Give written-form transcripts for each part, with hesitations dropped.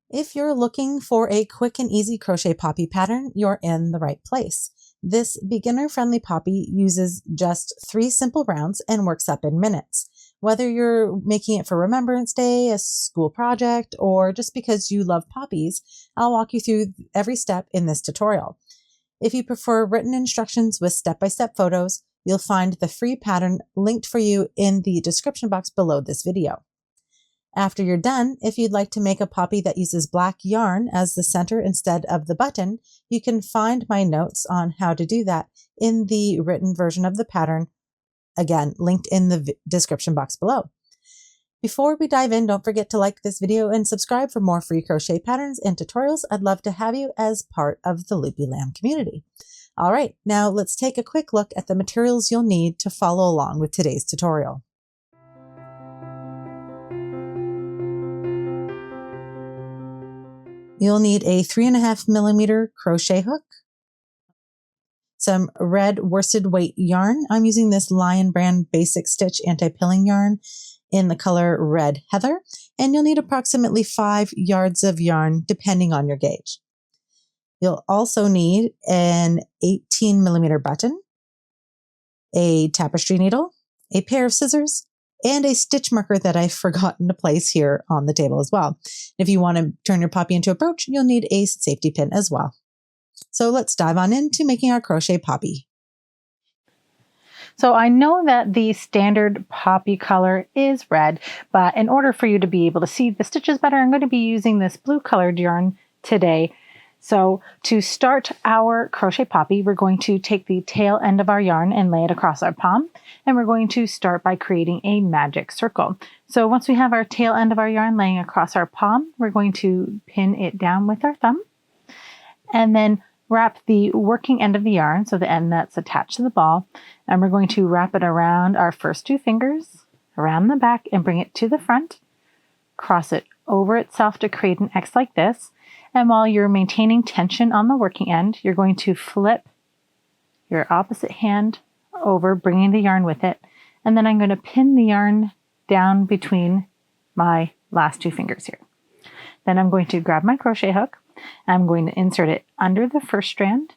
If you're looking for a quick and easy crochet poppy pattern, you're in the right place. This beginner-friendly poppy uses just 3 simple rounds and works up in minutes. Whether you're making it for Remembrance Day, a school project, or just because you love poppies, I'll walk you through every step in this tutorial. If you prefer written instructions with step-by-step photos, you'll find the free pattern linked for you in the description box below this video. After you're done, if you'd like to make a poppy that uses black yarn as the center instead of the button, you can find my notes on how to do that in the written version of the pattern, again, linked in the description box below. Before we dive in, don't forget to like this video and subscribe for more free crochet patterns and tutorials. I'd love to have you as part of the Loopy Lamb community. All right, now let's take a quick look at the materials you'll need to follow along with today's tutorial. You'll need a 3.5mm crochet hook, some red worsted weight yarn. I'm using this Lion Brand Basic Stitch Anti-Pilling yarn in the color Red Heather, and you'll need approximately 5 yards of yarn depending on your gauge. You'll also need an 18mm button, a tapestry needle, a pair of scissors, and a stitch marker that I've forgotten to place here on the table as well. If you want to turn your poppy into a brooch, you'll need a safety pin as well. So let's dive on into making our crochet poppy. So I know that the standard poppy color is red, but in order for you to be able to see the stitches better, I'm going to be using this blue colored yarn today. So to start our crochet poppy, we're going to take the tail end of our yarn and lay it across our palm. And we're going to start by creating a magic circle. So once we have our tail end of our yarn laying across our palm, we're going to pin it down with our thumb. And then wrap the working end of the yarn, so the end that's attached to the ball. And we're going to wrap it around our first 2 fingers, around the back, and bring it to the front. Cross it over itself to create an X like this. And while you're maintaining tension on the working end, you're going to flip your opposite hand over, bringing the yarn with it. And then I'm going to pin the yarn down between my last 2 fingers here. Then I'm going to grab my crochet hook. I'm going to insert it under the first strand,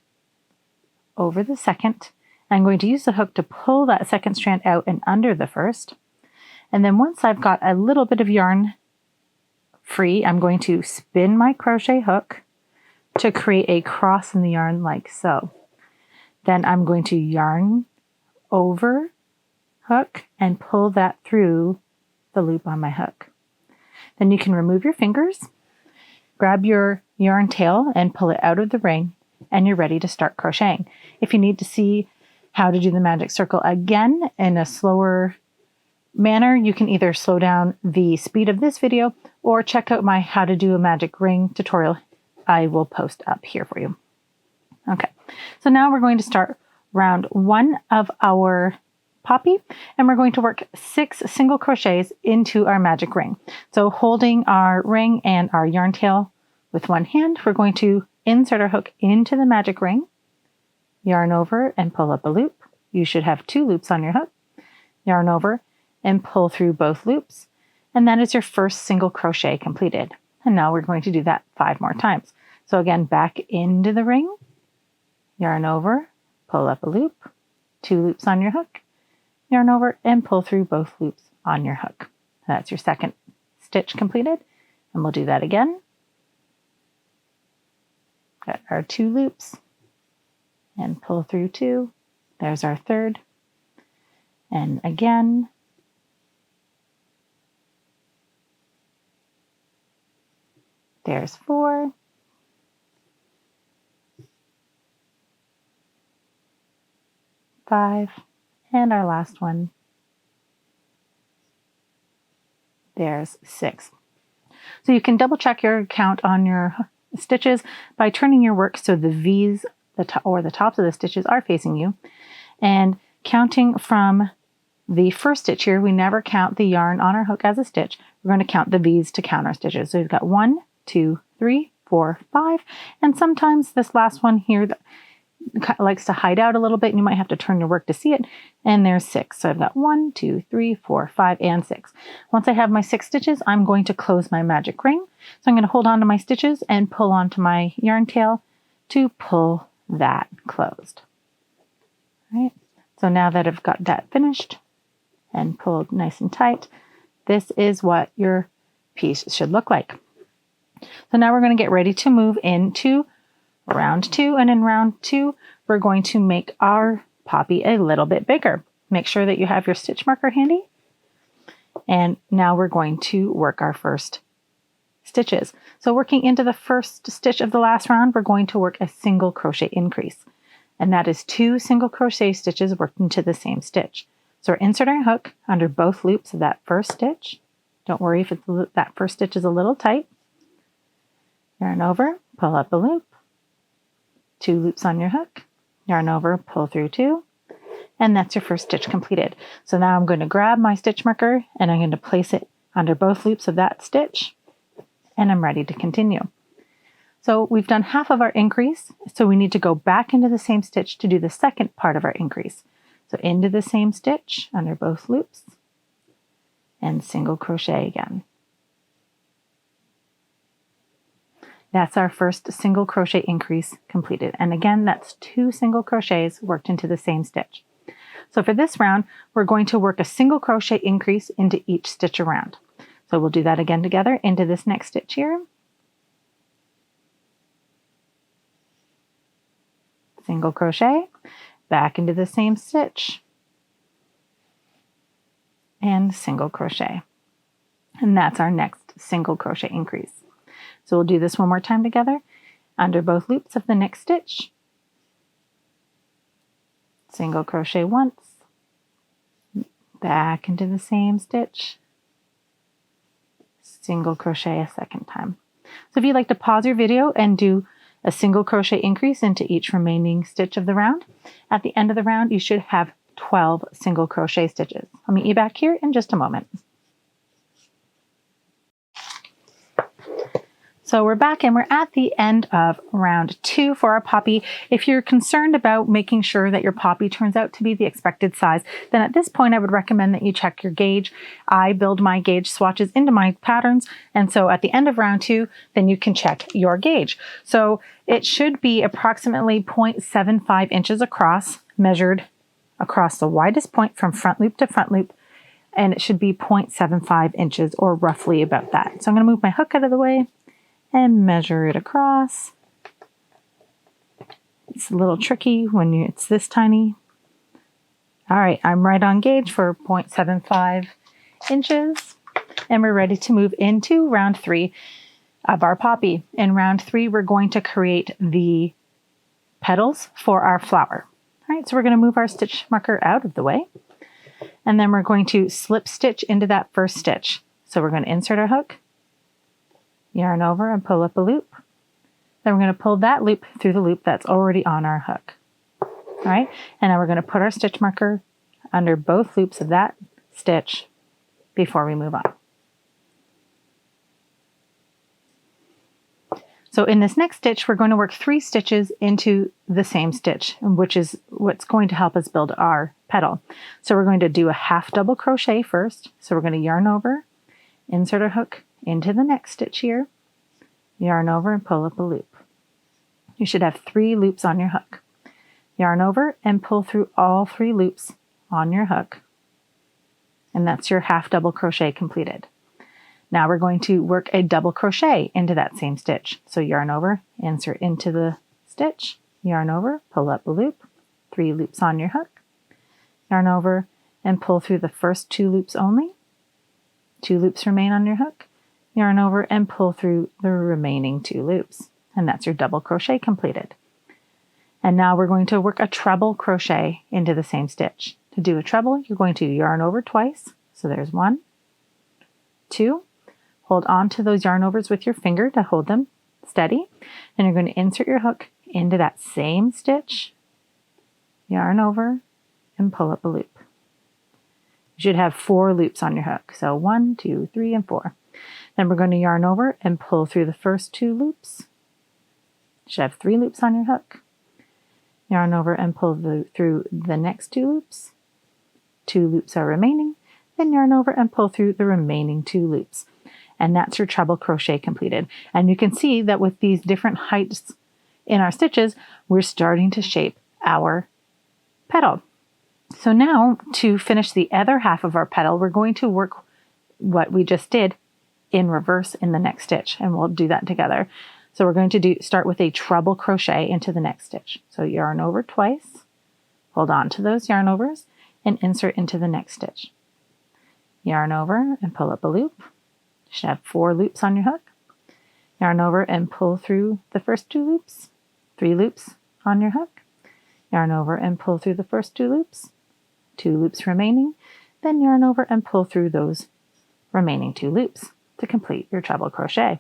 over the second. I'm going to use the hook to pull that second strand out and under the first. And then once I've got a little bit of yarn free, I'm going to spin my crochet hook to create a cross in the yarn like so. Then I'm going to yarn over hook and pull that through the loop on my hook. Then you can remove your fingers, grab your yarn tail and pull it out of the ring, and you're ready to start crocheting. If you need to see how to do the magic circle again in a slower manner, you can either slow down the speed of this video or check out my how to do a magic ring tutorial I will post up here for you. Okay, so now we're going to start round 1 of our poppy, and we're going to work 6 single crochets into our magic ring. So holding our ring and our yarn tail with one hand, we're going to insert our hook into the magic ring, yarn over and pull up a loop. You should have 2 loops on your hook. Yarn over and pull through both loops. And that is your first single crochet completed. And now we're going to do that 5 more times. So again, back into the ring, yarn over, pull up a loop, 2 loops on your hook, yarn over and pull through both loops on your hook. That's your second stitch completed. And we'll do that again. Got our 2 loops and pull through 2. There's our third. And again. There's 4. 5. And our last one. There's 6. So you can double check your count on your stitches by turning your work so the V's the tops of the stitches are facing you, and counting from the first stitch here. We never count the yarn on our hook as a stitch. We're going to count the V's to count our stitches. So we've got 1, 2, 3, 4, 5, and sometimes this last one here likes to hide out a little bit, and you might have to turn your work to see it. And there's 6. So I've got 1, 2, 3, 4, 5, and 6. Once I have my 6 stitches, I'm going to close my magic ring. So I'm going to hold on to my stitches and pull onto my yarn tail to pull that closed. All right. So now that I've got that finished and pulled nice and tight, this is what your piece should look like. So now we're going to get ready to move into round 2, and in round 2, we're going to make our poppy a little bit bigger. Make sure that you have your stitch marker handy. And now we're going to work our first stitches. So working into the first stitch of the last round, we're going to work a single crochet increase. And that is 2 single crochet stitches worked into the same stitch. So we're inserting a hook under both loops of that first stitch. Don't worry if that first stitch is a little tight. Yarn over, pull up a loop. 2 loops on your hook, yarn over, pull through 2, and that's your first stitch completed. So now I'm going to grab my stitch marker and I'm going to place it under both loops of that stitch, and I'm ready to continue. So we've done half of our increase, so we need to go back into the same stitch to do the second part of our increase. So into the same stitch under both loops and single crochet again. That's our first single crochet increase completed. And again, that's 2 single crochets worked into the same stitch. So for this round, we're going to work a single crochet increase into each stitch around. So we'll do that again together into this next stitch here. Single crochet, back into the same stitch, and single crochet. And that's our next single crochet increase. So we'll do this one more time together. Under both loops of the next stitch, single crochet once, back into the same stitch, single crochet a second time. So if you'd like to pause your video and do a single crochet increase into each remaining stitch of the round, at the end of the round you should have 12 single crochet stitches. I'll meet you back here in just a moment. So we're back and we're at the end of round 2 for our poppy. If you're concerned about making sure that your poppy turns out to be the expected size, then at this point I would recommend that you check your gauge. I build my gauge swatches into my patterns, and so at the end of round 2, then you can check your gauge. So it should be approximately 0.75 inches across, measured across the widest point from front loop to front loop, and it should be 0.75 inches or roughly about that. So I'm going to move my hook out of the way and measure it across. It's a little tricky when it's this tiny. All right, I'm right on gauge for 0.75 inches, and we're ready to move into round 3 of our poppy. In round 3, we're going to create the petals for our flower. All right, so we're going to move our stitch marker out of the way, and then we're going to slip stitch into that first stitch. So we're going to insert our hook, yarn over and pull up a loop. Then we're going to pull that loop through the loop that's already on our hook. All right, and now we're going to put our stitch marker under both loops of that stitch before we move on. So in this next stitch, we're going to work 3 stitches into the same stitch, which is what's going to help us build our petal. So we're going to do a half double crochet first. So we're going to yarn over, insert our hook into the next stitch here, yarn over and pull up a loop. You should have 3 loops on your hook. Yarn over and pull through all 3 loops on your hook. And that's your half double crochet completed. Now we're going to work a double crochet into that same stitch. So yarn over, insert into the stitch, yarn over, pull up a loop, 3 loops on your hook, yarn over and pull through the first 2 loops only. 2 loops remain on your hook, yarn over and pull through the remaining 2 loops. And that's your double crochet completed. And now we're going to work a treble crochet into the same stitch. To do a treble, you're going to yarn over twice. So there's 1, 2. Hold on to those yarn overs with your finger to hold them steady. And you're going to insert your hook into that same stitch, yarn over, and pull up a loop. You should have 4 loops on your hook. So 1, 2, 3, and 4. Then we're going to yarn over and pull through the first 2 loops. You should have 3 loops on your hook. yarn over and pull through the next 2 loops. 2 loops are remaining, then yarn over and pull through the remaining 2 loops. And that's your treble crochet completed. And you can see that with these different heights in our stitches, we're starting to shape our petal. So now to finish the other half of our petal, we're going to work what we just did in reverse in the next stitch, and we'll do that together. So we're going to start with a treble crochet into the next stitch. So yarn over twice, hold on to those yarn overs, and insert into the next stitch. Yarn over and pull up a loop. You should have 4 loops on your hook. Yarn over and pull through the first 2 loops, 3 loops on your hook. Yarn over and pull through the first 2 loops, 2 loops remaining, then yarn over and pull through those remaining 2 loops to complete your treble crochet.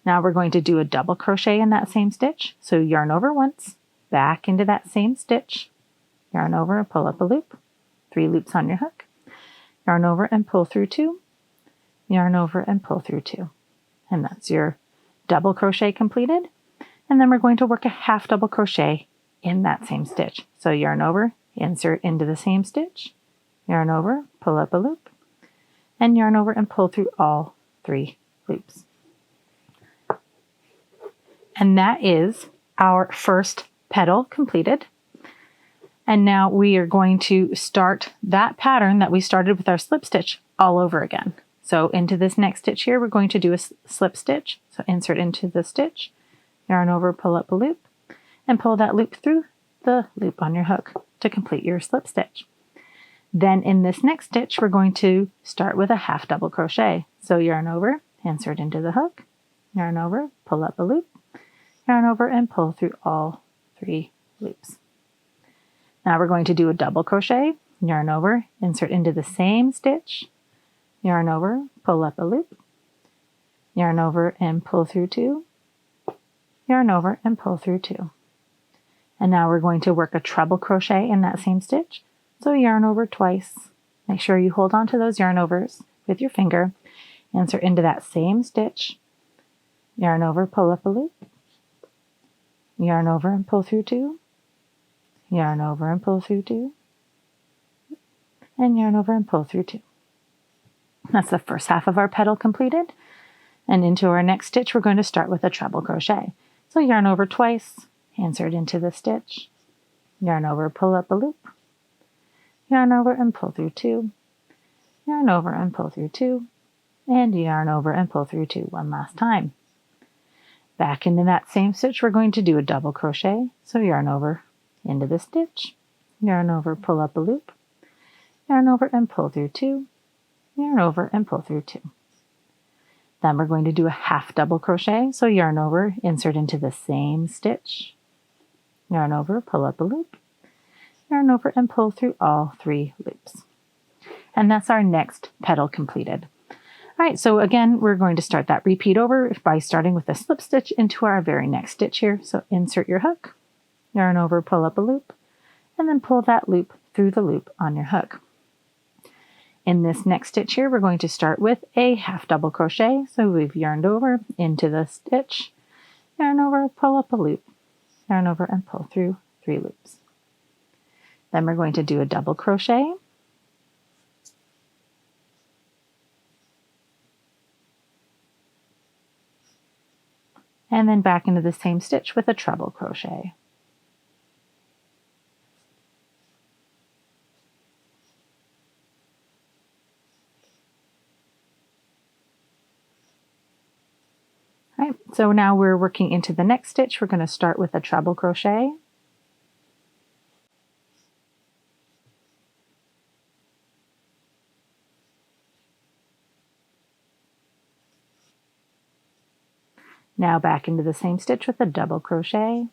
Now we're going to do a double crochet in that same stitch. So yarn over once, back into that same stitch, yarn over and pull up a loop, 3 loops on your hook, yarn over and pull through 2, yarn over and pull through 2. And that's your double crochet completed. And then we're going to work a half double crochet in that same stitch. So yarn over, insert into the same stitch, yarn over, pull up a loop, and yarn over and pull through all 3 loops. And that is our first petal completed. And now we are going to start that pattern that we started with our slip stitch all over again. So into this next stitch here, we're going to do a slip stitch. So insert into the stitch, yarn over, pull up a loop, and pull that loop through the loop on your hook to complete your slip stitch. Then in this next stitch, we're going to start with a half double crochet. So yarn over, insert into the hook, yarn over, pull up a loop, yarn over and pull through all 3 loops. Now we're going to do a double crochet, yarn over, insert into the same stitch, yarn over, pull up a loop, yarn over and pull through 2, yarn over and pull through 2. And now we're going to work a treble crochet in that same stitch. So yarn over twice. Make sure you hold on to those yarn overs with your finger. Insert into that same stitch. Yarn over, pull up a loop. Yarn over and pull through 2. Yarn over and pull through 2. And yarn over and pull through 2. That's the first half of our petal completed. And into our next stitch, we're going to start with a treble crochet. So yarn over twice, insert into the stitch, yarn over, pull up a loop, yarn over and pull through 2, yarn over and pull through 2, and yarn over and pull through 2 one last time. Back into that same stitch, we're going to do a double crochet. So yarn over into the stitch, yarn over, pull up a loop, yarn over and pull through 2, yarn over and pull through 2. Then we're going to do a half double crochet. So yarn over, insert into the same stitch, yarn over, pull up a loop, yarn over and pull through all 3 loops. And that's our next petal completed. All right, so again, we're going to start that repeat over by starting with a slip stitch into our very next stitch here. So insert your hook, yarn over, pull up a loop, and then pull that loop through the loop on your hook. In this next stitch here, we're going to start with a half double crochet. So we've yarned over into the stitch, yarn over, pull up a loop, yarn over and pull through 3 loops. Then we're going to do a double crochet. And then back into the same stitch with a treble crochet. All right, so now we're working into the next stitch. We're going to start with a treble crochet. Now back into the same stitch with a double crochet.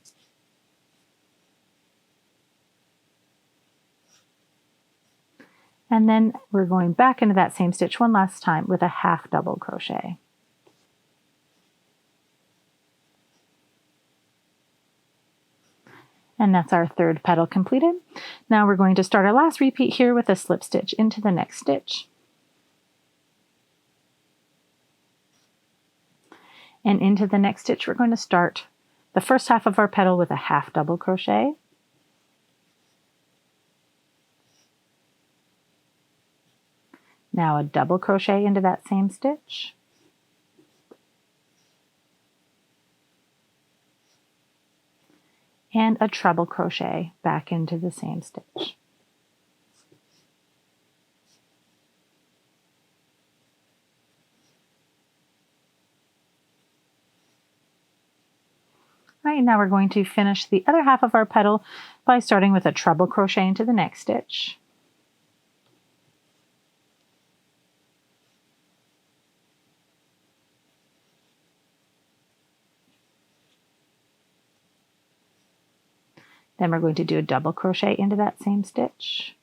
And then we're going back into that same stitch one last time with a half double crochet. And that's our third petal completed. Now we're going to start our last repeat here with a slip stitch into the next stitch. And into the next stitch, we're going to start the first half of our petal with a half double crochet. Now a double crochet into that same stitch. And a treble crochet back into the same stitch. All right, now we're going to finish the other half of our petal by starting with a treble crochet into the next stitch. Then we're going to do a double crochet into that same stitch.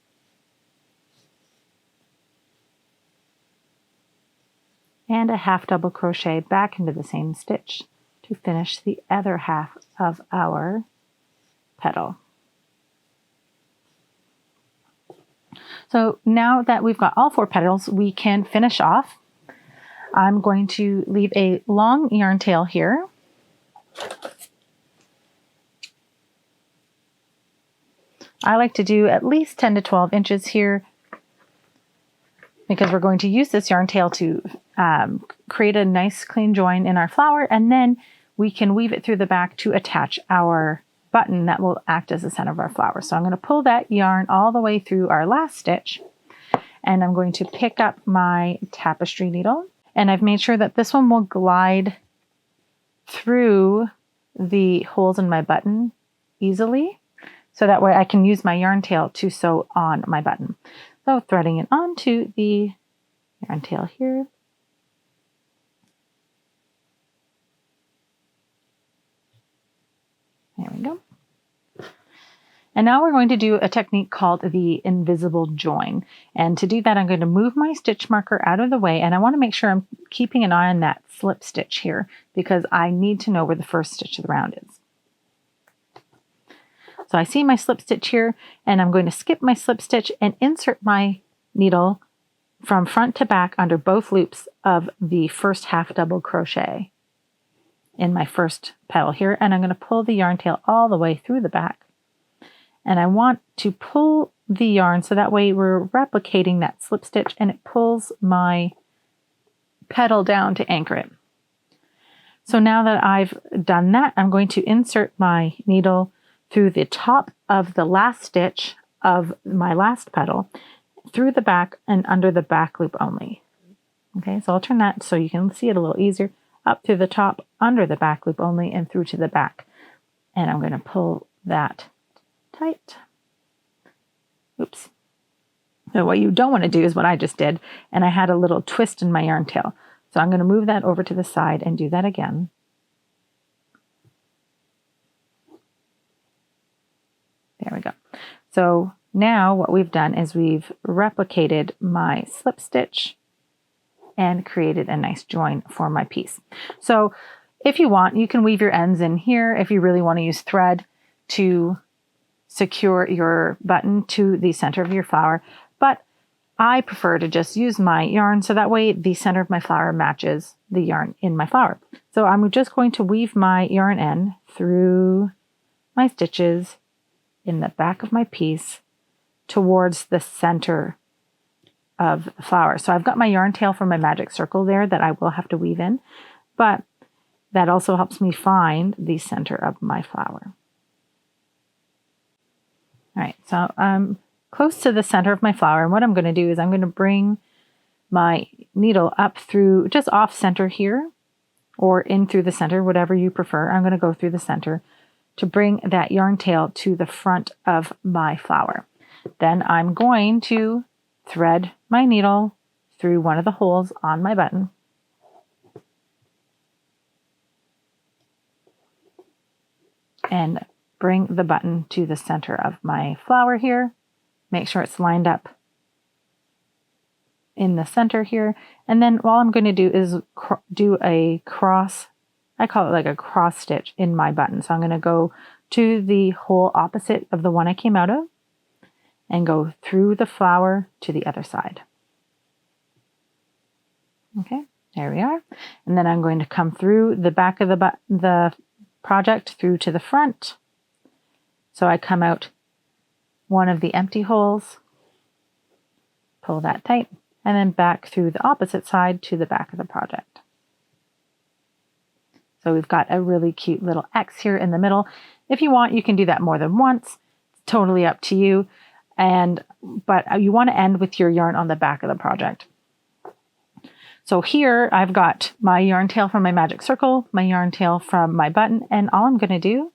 And a half double crochet back into the same stitch to finish the other half of our petal. So now that we've got all 4 petals, we can finish off. I'm going to leave a long yarn tail here. I like to do at least 10 to 12 inches here because we're going to use this yarn tail to create a nice clean join in our flower, and then we can weave it through the back to attach our button that will act as the center of our flower. So I'm going to pull that yarn all the way through our last stitch, and I'm going to pick up my tapestry needle, and I've made sure that this one will glide through the holes in my button easily, so that way I can use my yarn tail to sew on my button. So threading it onto the yarn tail here. There we go. And now we're going to do a technique called the invisible join. And to do that, I'm going to move my stitch marker out of the way, and I want to make sure I'm keeping an eye on that slip stitch here because I need to know where the first stitch of the round is. So I see my slip stitch here, and I'm going to skip my slip stitch and insert my needle from front to back under both loops of the first half double crochet in my first petal here. And I'm going to pull the yarn tail all the way through the back. And I want to pull the yarn so that way we're replicating that slip stitch and it pulls my petal down to anchor it. So now that I've done that, I'm going to insert my needle through the top of the last stitch of my last petal, through the back and under the back loop only. Okay, so I'll turn that so you can see it a little easier. Up through the top, under the back loop only, and through to the back. And I'm going to pull that tight. Oops. So what you don't want to do is what I just did, and I had a little twist in my yarn tail. So I'm going to move that over to the side and do that again. There we go. So now what we've done is we've replicated my slip stitch and created a nice join for my piece. So if you want, you can weave your ends in here if you really want to use thread to secure your button to the center of your flower. But I prefer to just use my yarn so that way the center of my flower matches the yarn in my flower. So I'm just going to weave my yarn end through my stitches in the back of my piece towards the center of the flower. So I've got my yarn tail from my magic circle there that I will have to weave in, but that also helps me find the center of my flower. All right, so I'm close to the center of my flower, and what I'm going to do is I'm going to bring my needle up through just off center here, or in through the center, whatever you prefer. I'm going to go through the center to bring that yarn tail to the front of my flower. Then I'm going to thread my needle through one of the holes on my button. And bring the button to the center of my flower here. Make sure it's lined up in the center here. And then all I'm going to do is do a cross, I call it like a cross stitch in my button. So I'm going to go to the hole opposite of the one I came out of and go through the flower to the other side. Okay, there we are. And then I'm going to come through the back of the project through to the front. So I come out one of the empty holes, pull that tight, and then back through the opposite side to the back of the project. So we've got a really cute little X here in the middle. If you want, you can do that more than once. It's totally up to you. But you want to end with your yarn on the back of the project. So here I've got my yarn tail from my magic circle, my yarn tail from my button, and all I'm going to do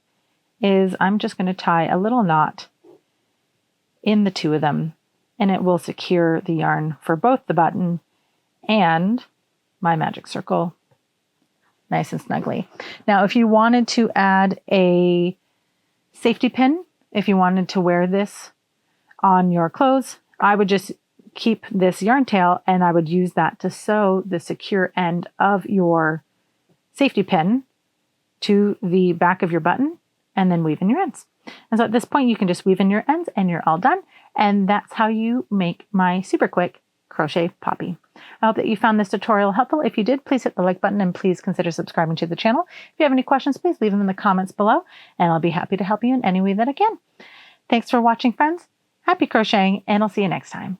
is I'm just going to tie a little knot in the two of them, and it will secure the yarn for both the button and my magic circle nice and snugly. Now, if you wanted to add a safety pin, if you wanted to wear this on your clothes, I would just keep this yarn tail and I would use that to sew the secure end of your safety pin to the back of your button and then weave in your ends. And so at this point, you can just weave in your ends and you're all done. And that's how you make my super quick crochet poppy. I hope that you found this tutorial helpful. If you did, please hit the like button and please consider subscribing to the channel. If you have any questions, please leave them in the comments below and I'll be happy to help you in any way that I can. Thanks for watching, friends. Happy crocheting, and I'll see you next time.